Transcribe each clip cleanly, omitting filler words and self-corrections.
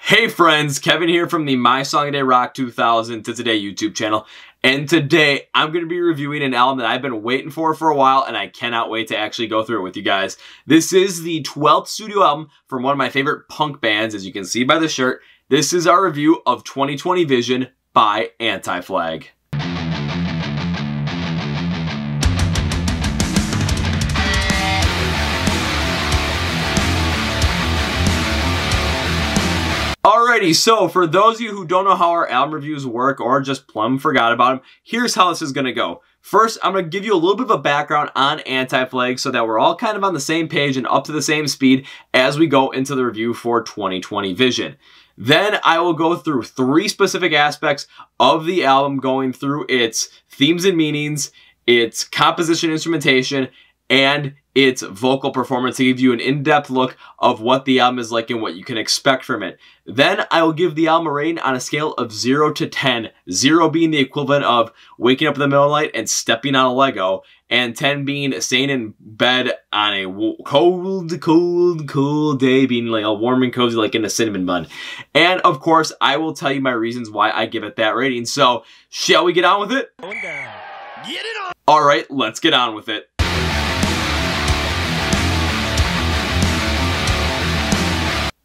Hey friends, Kevin here from the My Song a Day Rock 2000 to Today YouTube channel. And today I'm going to be reviewing an album that I've been waiting for a while, and I cannot wait to actually go through it with you guys. This is the 12th studio album from one of my favorite punk bands, as you can see by the shirt. This is our review of 2020 Vision by AntiFlag. Alrighty, so for those of you who don't know how our album reviews work or just plumb forgot about them, here's how this is going to go. First, I'm going to give you a little bit of a background on AntiFlag so that we're all kind of on the same page and up to the same speed as we go into the review for 2020 Vision. Then I will go through 3 specific aspects of the album, going through its themes and meanings, its composition, instrumentation, and its vocal performance to give you an in-depth look of what the album is like and what you can expect from it. Then I will give the album a rating on a scale of 0 to 10, 0 being the equivalent of waking up in the middle of the night and stepping on a Lego, and 10 being staying in bed on a cold day, being like all warm and cozy like in a cinnamon bun. And of course, I will tell you my reasons why I give it that rating. So, shall we get on with it? Get it on! Alright, let's get on with it.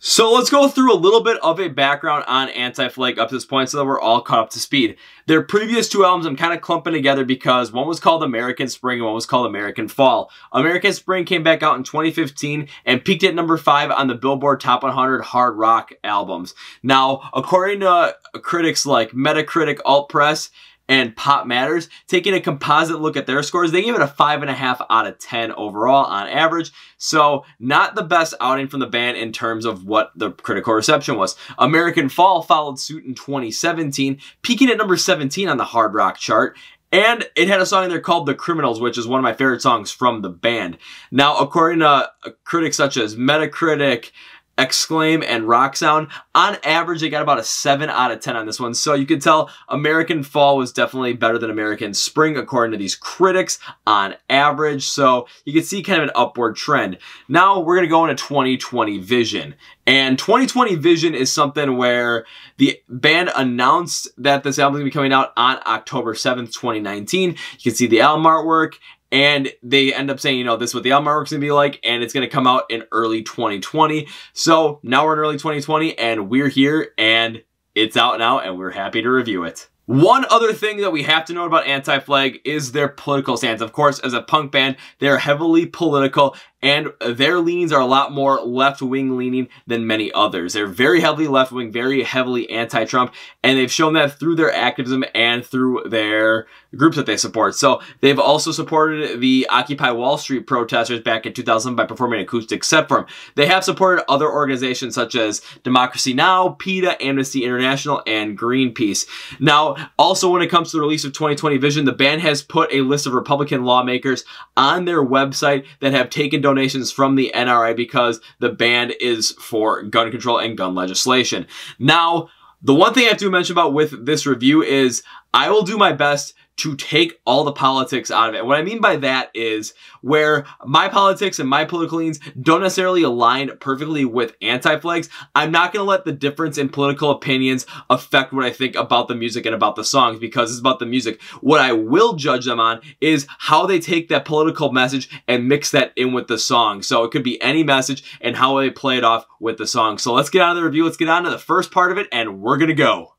So let's go through a little bit of a background on AntiFlag up to this point so that we're all caught up to speed. Their previous 2 albums I'm kind of clumping together because one was called American Spring and one was called American Fall. American Spring came back out in 2015 and peaked at number 5 on the Billboard Top 100 Hard Rock Albums. Now, according to critics like Metacritic, Alt Press, and Pop Matters, taking a composite look at their scores, they gave it a 5.5 out of 10 overall on average. So not the best outing from the band in terms of what the critical reception was. American Fall followed suit in 2017, peaking at number 17 on the Hard Rock chart. And it had a song in there called The Criminals, which is one of my favorite songs from the band. Now, according to critics such as Metacritic, Exclaim, and Rock Sound, on average they got about a 7 out of 10 on this one. So you could tell American Fall was definitely better than American Spring according to these critics on average. So you can see kind of an upward trend. Now we're going to go into 2020 Vision. And 2020 Vision is something where the band announced that this album is going to be coming out on October 7th, 2019. You can see the album artwork. And they end up saying, you know, this is what the album artwork's going to be like, and it's going to come out in early 2020. So now we're in early 2020, and we're here, and it's out now, and we're happy to review it. One other thing that we have to know about AntiFlag is their political stance. Of course, as a punk band, they're heavily political, and their leanings are a lot more left-wing leaning than many others. They're very heavily left-wing, very heavily anti-Trump, and they've shown that through their activism and through their groups that they support. So they've also supported the Occupy Wall Street protesters back in 2000 by performing acoustic set for them. They have supported other organizations such as Democracy Now!, PETA, Amnesty International, and Greenpeace. Now, also when it comes to the release of 2020 Vision, the band has put a list of Republican lawmakers on their website that have taken donations from the NRA because the band is for gun control and gun legislation. Now, the one thing I have to mention about with this review is I will do my best to take all the politics out of it. What I mean by that is where my politics and my political leanings don't necessarily align perfectly with AntiFlag's, I'm not going to let the difference in political opinions affect what I think about the music and about the songs, because it's about the music. What I will judge them on is how they take that political message and mix that in with the song. So it could be any message and how they play it off with the song. So let's get on to the review. Let's get on to the first part of it, and we're going to go.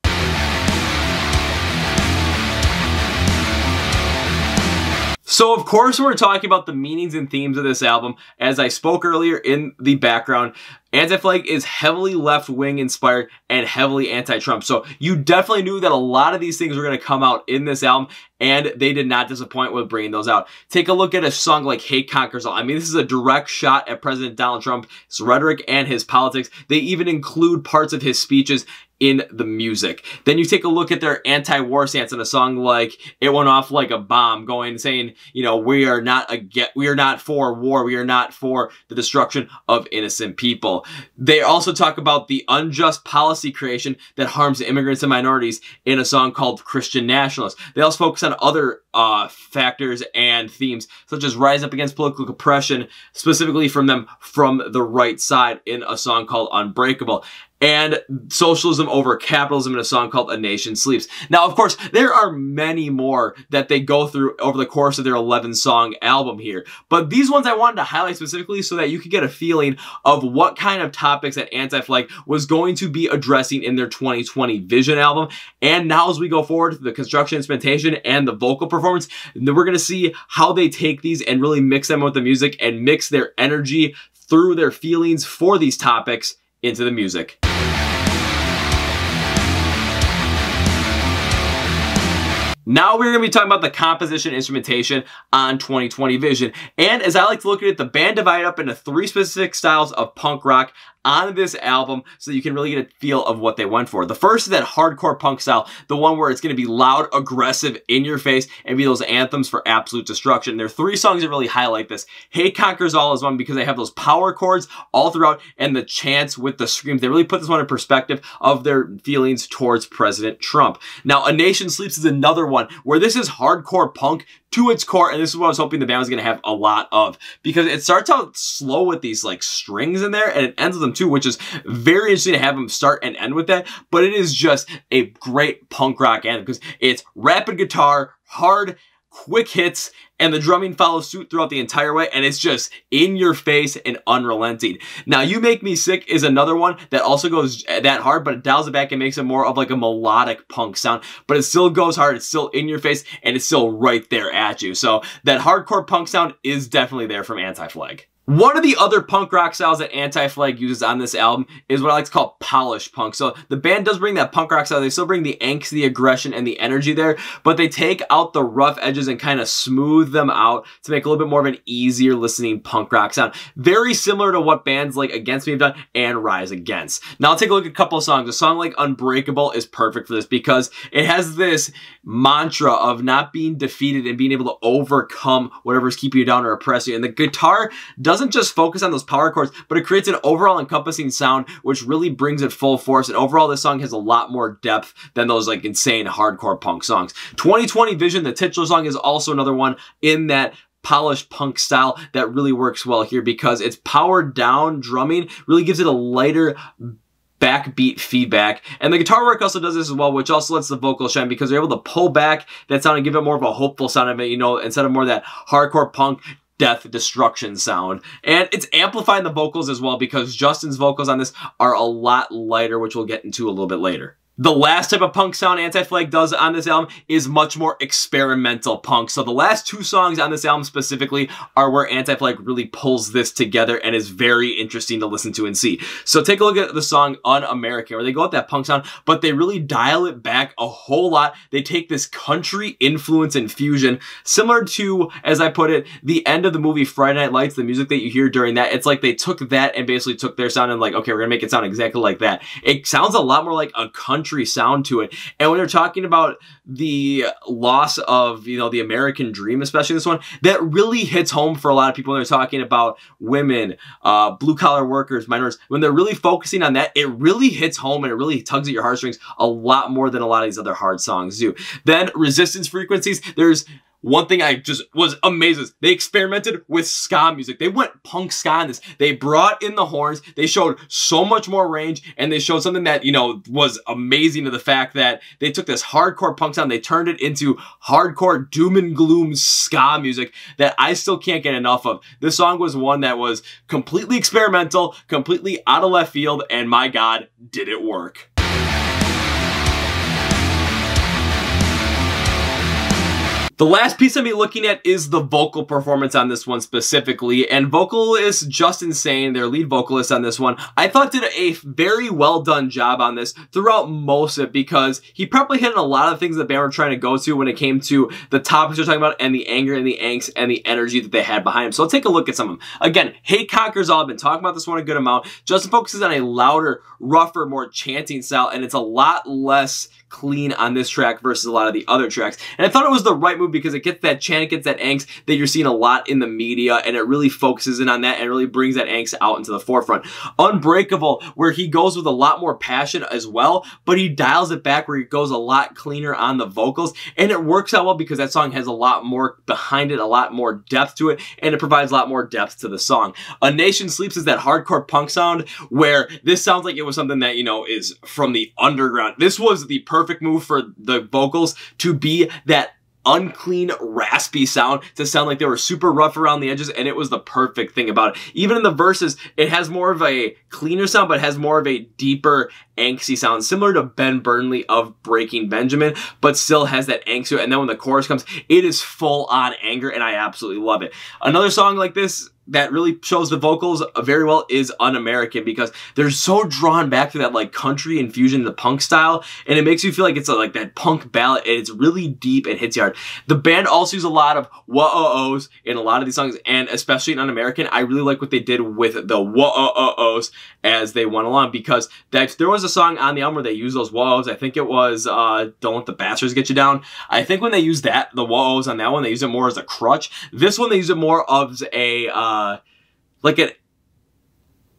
So, of course, we're talking about the meanings and themes of this album. As I spoke earlier in the background, AntiFlag is heavily left-wing inspired and heavily anti-Trump. So you definitely knew that a lot of these things were going to come out in this album, and they did not disappoint with bringing those out. Take a look at a song like Hate Conquers All. I mean, this is a direct shot at President Donald Trump, his rhetoric and his politics. They even include parts of his speeches in the music. Then you take a look at their anti-war stance in a song like It Went Off Like a Bomb, saying, you know, we are not for war, we are not for the destruction of innocent people. They also talk about the unjust policy creation that harms immigrants and minorities in a song called Christian Nationalist. They also focus on other factors and themes, such as rise up against political oppression, specifically from the right side in a song called Unbreakable. and socialism over capitalism in a song called A Nation Sleeps. Now, of course, there are many more that they go through over the course of their 11-song album here, but these ones I wanted to highlight specifically so that you could get a feeling of what kind of topics that AntiFlag was going to be addressing in their 2020 Vision album. And now as we go forward to the construction, instrumentation, and the vocal performance, we're going to see how they take these and really mix them with the music and mix their energy through their feelings for these topics into the music. Now we're going to be talking about the composition instrumentation on 2020 Vision. And as I like to look at it, the band divided up into 3 specific styles of punk rock on this album so that you can really get a feel of what they went for. The first is that hardcore punk style, the one where it's going to be loud, aggressive, in your face, and be those anthems for absolute destruction. There are 3 songs that really highlight this. Hate Conquers All is one because they have those power chords all throughout and the chants with the screams. They really put this one in perspective of their feelings towards President Trump. Now, A Nation Sleeps is another one where this is hardcore punk to its core, and this is what I was hoping the band was going to have a lot of, because it starts out slow with these like strings in there, and it ends with them too, which is very interesting to have them start and end with that, but it is just a great punk rock anthem because it's rapid guitar, hard, quick hits, and the drumming follows suit throughout the entire way, and it's just in your face and unrelenting. Now, You Make Me Sick is another one that also goes that hard, but it dials it back and makes it more of like a melodic punk sound, but it still goes hard, it's still in your face, and it's still right there at you. So that hardcore punk sound is definitely there from AntiFlag. One of the other punk rock styles that AntiFlag uses on this album is what I like to call polished punk. So the band does bring that punk rock style. They still bring the angst, the aggression, and the energy there, but they take out the rough edges and kind of smooth them out to make a little bit more of an easier listening punk rock sound. Very similar to what bands like Against Me have done and Rise Against. Now, I'll take a look at a couple of songs. A song like Unbreakable is perfect for this because it has this mantra of not being defeated and being able to overcome whatever's keeping you down or oppress you. And the guitar doesn't just focus on those power chords, but it creates an overall encompassing sound, which really brings it full force. And overall, this song has a lot more depth than those like insane hardcore punk songs. 2020 Vision, the titular song, is also another one in that polished punk style that really works well here because its powered down drumming really gives it a lighter backbeat feedback, and the guitar work also does this as well, which also lets the vocals shine because they're able to pull back that sound and give it more of a hopeful sound of it, you know, instead of more of that hardcore punk death destruction sound. And it's amplifying the vocals as well because Justin's vocals on this are a lot lighter, which we'll get into a little bit later. The last type of punk sound AntiFlag does on this album is much more experimental punk. So the last 2 songs on this album specifically are where AntiFlag really pulls this together and is very interesting to listen to and see. So take a look at the song Un-American, where they go with that punk sound, but they really dial it back a whole lot. They take this country influence and fusion, similar to, as I put it, the end of the movie Friday Night Lights, the music that you hear during that. It's like they took that and basically took their sound and like, okay, we're gonna make it sound exactly like that. It sounds a lot more like a country sound to it. And when you're talking about the loss of, you know, the American dream, especially this one, that really hits home for a lot of people when they're talking about women, blue-collar workers, minorities. When they're really focusing on that, it really hits home and it really tugs at your heartstrings a lot more than a lot of these other hard songs do. Then Resistance Frequencies, there's one thing I just was amazed with. They experimented with ska music. They went punk ska on this. They brought in the horns. They showed so much more range, and they showed something that, you know, was amazing to the fact that they took this hardcore punk sound, they turned it into hardcore doom and gloom ska music that I still can't get enough of. This song was one that was completely experimental, completely out of left field, and my God, did it work. The last piece I'm looking at is the vocal performance on this one specifically, and vocalist Justin Sane, their lead vocalist on this one, I thought did a very well done job on this throughout most of it because he probably hit on a lot of things the band were trying to go to when it came to the topics they're talking about and the anger and the angst and the energy that they had behind him. So let's take a look at some of them. Again, Hate Conquers All. I've been talking about this one a good amount. Justin focuses on a louder, rougher, more chanting style, and it's a lot less clean on this track versus a lot of the other tracks. And I thought it was the right move move because it gets that chant, it gets that angst that you're seeing a lot in the media, and it really focuses in on that and really brings that angst out into the forefront. Unbreakable, where he goes with a lot more passion as well, but he dials it back where he goes a lot cleaner on the vocals, and it works out well because that song has a lot more behind it, a lot more depth to it, and it provides a lot more depth to the song. A Nation Sleeps is that hardcore punk sound where this sounds like it was something that, you know, is from the underground. This was the perfect move for the vocals to be that unclean, raspy sound, to sound like they were super rough around the edges, and it was the perfect thing about it. Even in the verses, it has more of a cleaner sound, but it has more of a deeper, angsty sound, similar to Ben Burnley of Breaking Benjamin, but still has that angst to it. And then when the chorus comes, it is full on anger, and I absolutely love it. Another song like this that really shows the vocals very well is Un-American, because they're so drawn back to that like country infusion, the punk style, and it makes you feel like it's like that punk ballad, and it's really deep and hits you hard. The band also uses a lot of wah-oh-ohs in a lot of these songs, and especially in Un-American, I really like what they did with the wah-oh-ohs as they went along, because there was a song on the album where they used those wah-ohs. I think it was Don't Let the Bastards Get You Down. I think when they used that, the wah-ohs on that one, they used it more as a crutch. This one, they use it more of a like an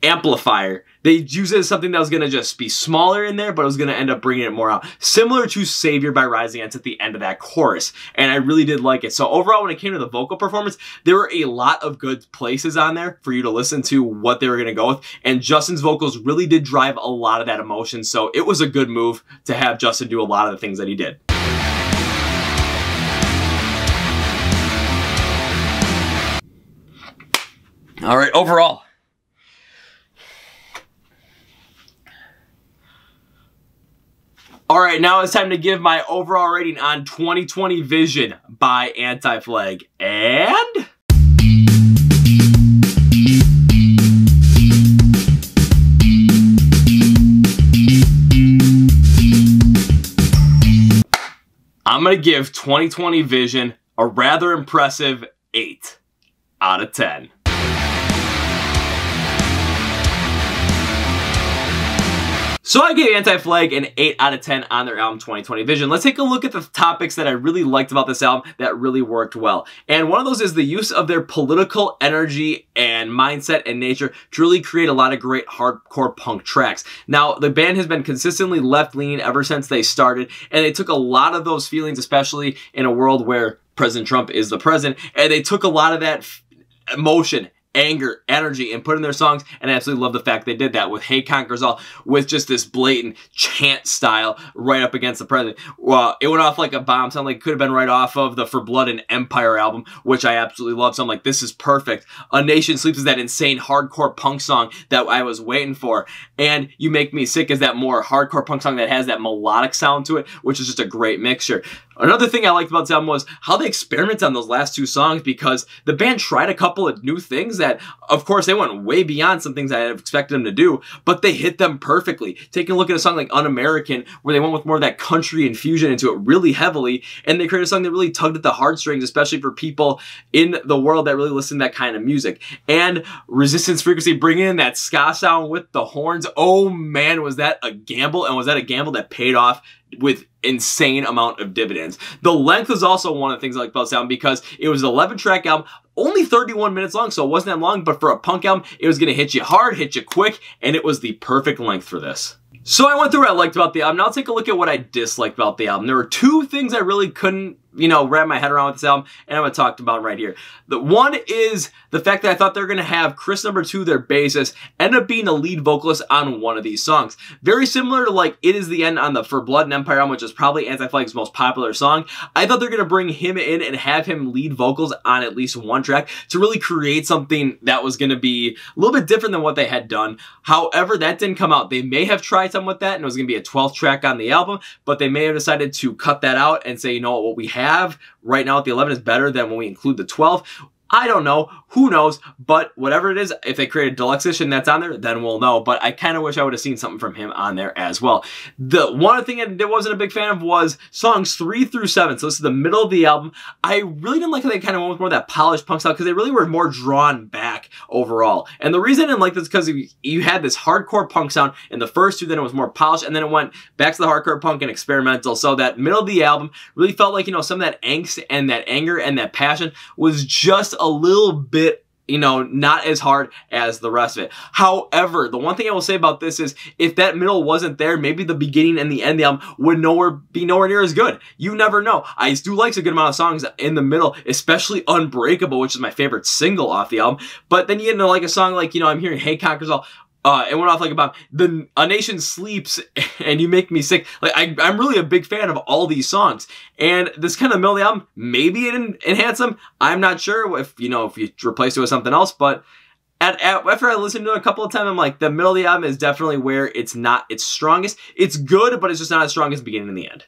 amplifier. They use it as something that was going to just be smaller in there, but it was going to end up bringing it more out. Similar to Savior by Rising Against at the end of that chorus. And I really did like it. So overall, when it came to the vocal performance, there were a lot of good places on there for you to listen to what they were going to go with. And Justin's vocals really did drive a lot of that emotion. So it was a good move to have Justin do a lot of the things that he did. All right, overall. All right, now it's time to give my overall rating on 2020 Vision by AntiFlag. And I'm going to give 2020 Vision a rather impressive 8 out of 10. So I gave AntiFlag an 8 out of 10 on their album 2020 Vision. Let's take a look at the topics that I really liked about this album that really worked well. And one of those is the use of their political energy and mindset and nature to really create a lot of great hardcore punk tracks. Now, the band has been consistently left-leaning ever since they started, and they took a lot of those feelings, especially in a world where President Trump is the president, and they took a lot of that emotion, anger, energy, and put in their songs, and I absolutely love the fact they did that with Hate Conquers All, with just this blatant chant style right up against the president. Well, it went off like a bomb. Sounded like it could have been right off of the For Blood and Empire album, which I absolutely love. So I'm like, this is perfect. A Nation Sleeps is that insane hardcore punk song that I was waiting for, and You Make Me Sick is that more hardcore punk song that has that melodic sound to it, which is just a great mixture. Another thing I liked about this album was how they experimented on those last two songs, because the band tried a couple of new things that, of course, they went way beyond some things I had expected them to do, but they hit them perfectly. Taking a look at a song like Un-American, where they went with more of that country infusion into it really heavily, and they created a song that really tugged at the heartstrings, especially for people in the world that really listen to that kind of music. And Resistance Frequency, bringing in that ska sound with the horns. Oh man, was that a gamble, and was that a gamble that paid off with insane amount of dividends. The length was also one of the things I like about this album, because it was an 11-track album, only 31 minutes long, so it wasn't that long, but for a punk album, it was going to hit you hard, hit you quick, and it was the perfect length for this. So I went through what I liked about the album. Now let's take a look at what I disliked about the album. There were two things I really couldn't, wrap my head around with this album, and I'm going to talk about right here. The one is the fact that I thought they were going to have Chris #2, their bassist, end up being the lead vocalist on one of these songs. Very similar to like It Is the End on the For Blood and Empire album, which is probably AntiFlag's most popular song. I thought they're going to bring him in and have him lead vocals on at least one track to really create something that was going to be a little bit different than what they had done. However, that didn't come out. They may have tried something with that, and it was going to be a 12th track on the album, but they may have decided to cut that out and say, you know what we have right now at the 11 is better than when we include the 12. I don't know. Who knows? But whatever it is, if they create a deluxe edition that's on there, then we'll know. But I kind of wish I would have seen something from him on there as well. The one thing I wasn't a big fan of was songs 3 through 7. So this is the middle of the album. I really didn't like how they kind of went with more of that polished punk style because they really were more drawn back overall. And the reason I didn't like this is because you had this hardcore punk sound in the first two, then it was more polished, and then it went back to the hardcore punk and experimental. So that middle of the album really felt like, you know, some of that angst and that anger and that passion was just a little bit, you know, not as hard as the rest of it. However, the one thing I will say about this is if that middle wasn't there, maybe the beginning and the end of the album would be nowhere near as good. You never know. I do like a good amount of songs in the middle, especially Unbreakable, which is my favorite single off the album. But then you get into like a song like, you know, I'm hearing Hey Conquers All, it went off like about A Nation Sleeps and You Make Me Sick. Like I'm really a big fan of all these songs, and this kind of middle of the album, maybe it enhanced them. I'm not sure if, you know, if you replace it with something else, but after I listened to it a couple of times, I'm like, the middle of the album is definitely where it's not its strongest. It's good, but it's just not as strong as the beginning and the end.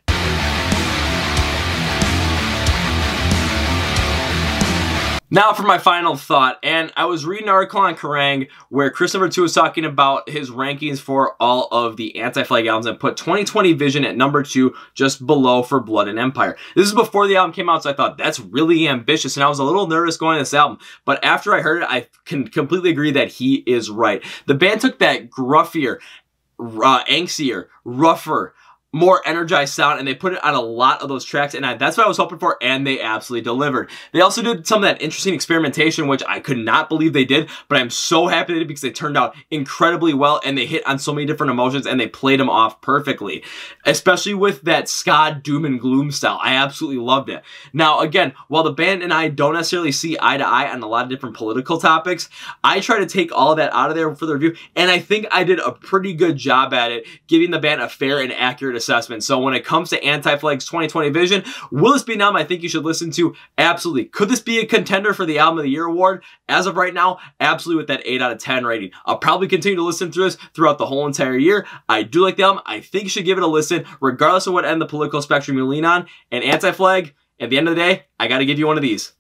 Now for my final thought, and I was reading an article on Kerrang where Chris number 2 was talking about his rankings for all of the AntiFlag albums and put 2020 Vision at number 2 just below for Blood and Empire. This is before the album came out, so I thought that's really ambitious, and I was a little nervous going to this album, but after I heard it, I can completely agree that he is right. The band took that gruffier, angstier, rougher, more energized sound, and they put it on a lot of those tracks, and that's what I was hoping for, and they absolutely delivered. They also did some of that interesting experimentation, which I could not believe they did, but I'm so happy they did because they turned out incredibly well, and they hit on so many different emotions, and they played them off perfectly, especially with that ska doom and gloom style. I absolutely loved it. Now, again, while the band and I don't necessarily see eye to eye on a lot of different political topics, I try to take all of that out of there for the review, and I think I did a pretty good job at it, giving the band a fair and accurate assessment. So when it comes to AntiFlag's 2020 Vision, will this be an album I think you should listen to? Absolutely. Could this be a contender for the Album of the Year award? As of right now, absolutely with that 8 out of 10 rating. I'll probably continue to listen through this throughout the whole entire year. I do like the album. I think you should give it a listen, regardless of what end of the political spectrum you lean on. And AntiFlag, at the end of the day, I gotta give you one of these.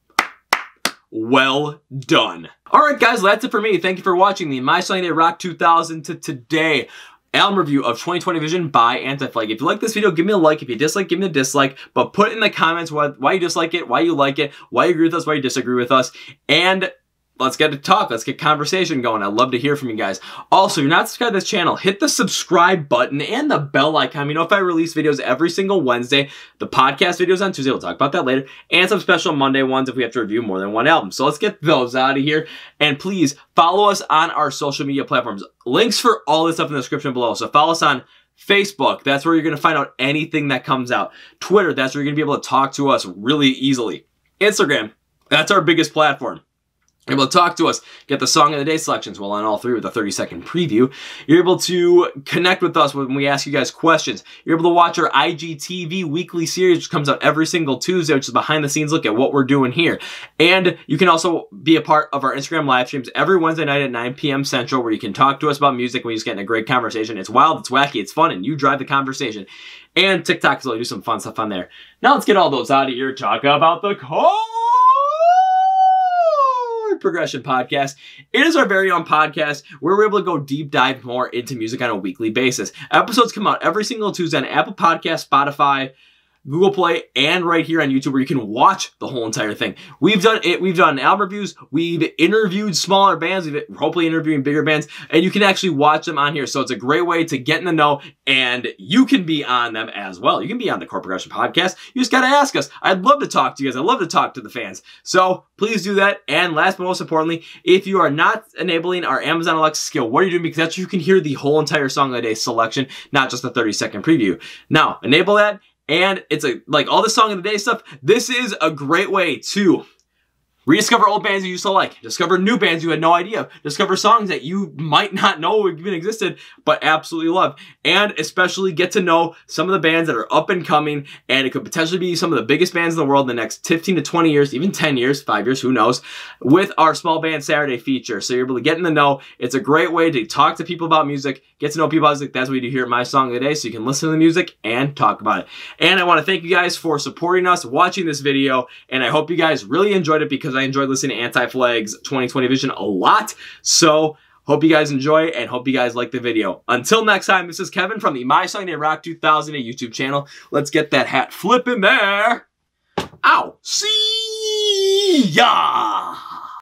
Well done. Alright guys, that's it for me. Thank you for watching the My Sunday Rock 2000 to today album review of 2020 Vision by AntiFlag. If you like this video, give me a like. If you dislike, give me a dislike. But put in the comments why you dislike it, why you like it, why you agree with us, why you disagree with us. And let's get to talk. Let's get conversation going. I'd love to hear from you guys. Also, if you're not subscribed to this channel, hit the subscribe button and the bell icon. You know, if I release videos every single Wednesday, the podcast videos on Tuesday, we'll talk about that later, and some special Monday ones if we have to review more than one album. So let's get those out of here. And please follow us on our social media platforms. Links for all this stuff in the description below. So follow us on Facebook. That's where you're going to find out anything that comes out. Twitter, that's where you're going to be able to talk to us really easily. Instagram, that's our biggest platform. You're able to talk to us, get the Song of the Day selections, well, on all three with a 30-second preview. You're able to connect with us when we ask you guys questions. You're able to watch our IGTV weekly series, which comes out every single Tuesday, which is a behind-the-scenes look at what we're doing here. And you can also be a part of our Instagram live streams every Wednesday night at 9 p.m. Central, where you can talk to us about music and we just get in a great conversation. It's wild, it's wacky, it's fun, and you drive the conversation. And TikTok as well, do some fun stuff on there. Now let's get all those out of here. Talk about the Chord Progression Podcast. It is our very own podcast where we're able to go deep dive more into music on a weekly basis. Episodes come out every single Tuesday on Apple Podcasts, Spotify, Google Play, and right here on YouTube, where you can watch the whole entire thing. We've done album reviews, we've interviewed smaller bands, we're hopefully interviewing bigger bands, and you can actually watch them on here. So it's a great way to get in the know, and you can be on them as well. You can be on the Chord Progression Podcast. You just gotta ask us. I'd love to talk to you guys. I'd love to talk to the fans. So please do that. And last but most importantly, if you are not enabling our Amazon Alexa skill, what are you doing? Because that's where you can hear the whole entire Song of the Day selection, not just a 30-second preview. Now, enable that. And it's like all the Song of the Day stuff. This is a great way to rediscover old bands you used to like, discover new bands you had no idea of, discover songs that you might not know even existed, but absolutely love, and especially get to know some of the bands that are up and coming, and it could potentially be some of the biggest bands in the world in the next 15 to 20 years, even 10 years, 5 years, who knows, with our Small Band Saturday feature. So you're able to get in the know. It's a great way to talk to people about music, get to know people about music. That's what we do here at My Song of the Day, so you can listen to the music and talk about it. And I want to thank you guys for supporting us, watching this video, and I hope you guys really enjoyed it, because because I enjoyed listening to AntiFlag's 2020 Vision a lot. So hope you guys enjoy and hope you guys like the video. Until next time, this is Kevin from the My Sunday Rock 2000 YouTube channel. Let's get that hat flipping there. Ow. See ya!